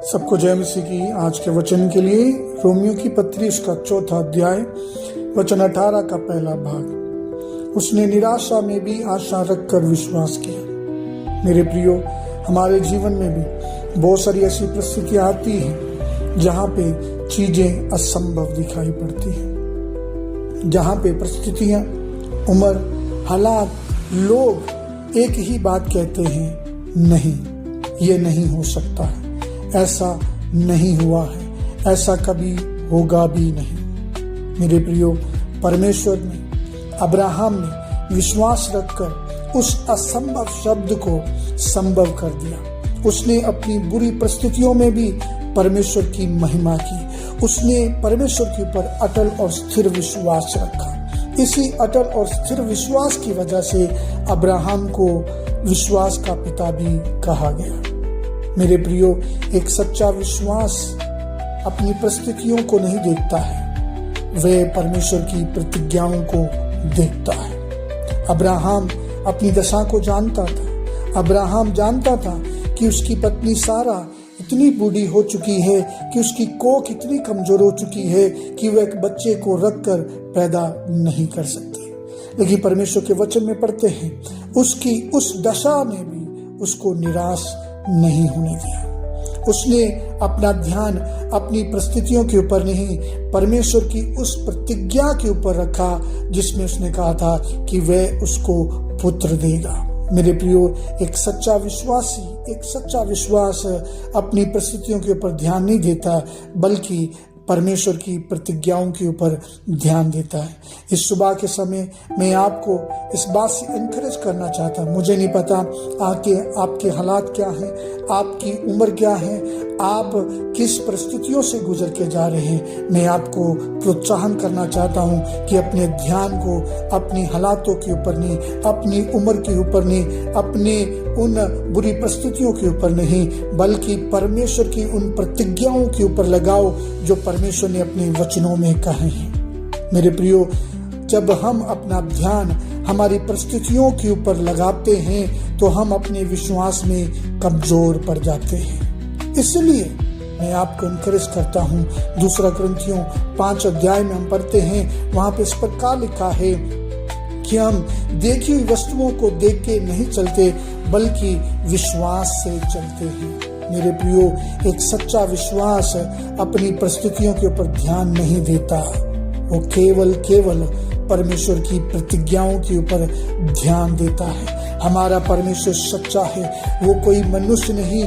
सबको जय मसीह की। आज के वचन के लिए रोमियो की पत्री उसका 4 अध्याय वचन 18 का पहला भाग। उसने निराशा में भी आशा रखकर विश्वास किया। मेरे प्रियो, हमारे जीवन में भी बहुत सारी ऐसी परिस्थितियां आती हैं जहां पे चीजें असंभव दिखाई पड़ती हैं, जहां पे परिस्थितियां, उम्र, हालात, लोग एक ही बात कहते हैं, नहीं, ये नहीं हो सकता है, ऐसा नहीं हुआ है, ऐसा कभी होगा भी नहीं। मेरे प्रियो, परमेश्वर ने, अब्राहम ने विश्वास रखकर उस असंभव शब्द को संभव कर दिया। उसने अपनी बुरी परिस्थितियों में भी परमेश्वर की महिमा की। उसने परमेश्वर के ऊपर अटल और स्थिर विश्वास रखा। इसी अटल और स्थिर विश्वास की वजह से अब्राहम को विश्वास का पिता भी कहा गया। मेरे प्रियो, एक सच्चा विश्वास अपनी परिस्थितियों को नहीं देखता है, वह परमेश्वर की प्रतिज्ञाओं को देखता है। अब्राहम अपनी दशा को जानता था। अब्राहम जानता था कि उसकी पत्नी सारा इतनी बूढ़ी हो चुकी है कि उसकी कोख इतनी कमजोर हो चुकी है कि वह एक बच्चे को रखकर पैदा नहीं कर सकती। लेकिन परमेश्वर के वचन में पढ़ते हैं, उसकी उस दशा ने भी उसको निराश नहीं होने दिया। उसने अपना ध्यान अपनी परिस्थितियों के ऊपर नहीं, परमेश्वर की उस प्रतिज्ञा के ऊपर रखा जिसमें उसने कहा था कि वह उसको पुत्र देगा। मेरे प्रियो, एक सच्चा विश्वास अपनी परिस्थितियों के ऊपर ध्यान नहीं देता, बल्कि परमेश्वर की प्रतिज्ञाओं के ऊपर ध्यान देता है। इस सुबह के समय मैं आपको इस बात से एनकरेज करना चाहता हूँ। मुझे नहीं पता आपके हालात क्या हैं, आपकी उम्र क्या है, आप किस परिस्थितियों से गुजर के जा रहे हैं। मैं आपको प्रोत्साहन करना चाहता हूँ कि अपने ध्यान को अपनी हालातों के ऊपर नहीं, अपनी उम्र के ऊपर नहीं, अपने उन बुरी परिस्थितियों के ऊपर नहीं, बल्कि परमेश्वर की उन प्रतिज्ञाओं के ऊपर लगाओ जो परमेश्वर ने अपने वचनों में कहे हैं। मेरे प्रियो, जब हम अपना ध्यान हमारी परिस्थितियों के ऊपर लगाते हैं तो हम अपने विश्वास में कमजोर पड़ जाते हैं। इसलिए मैं आपको इनकरेज करता हूँ। 2 कुरिन्थियों 5 अध्याय में हम पढ़ते हैं, वहां पे इस प्रकार लिखा है कि हम देखी हुई वस्तुओं को देख के नहीं चलते, बल्कि विश्वास से चलते हैं। मेरे प्रियो, एक सच्चा विश्वास अपनी परिस्थितियों के ऊपर ध्यान नहीं देता, वो केवल परमेश्वर की प्रतिज्ञाओं के ऊपर ध्यान देता है। हमारा परमेश्वर सच्चा है, वो कोई मनुष्य नहीं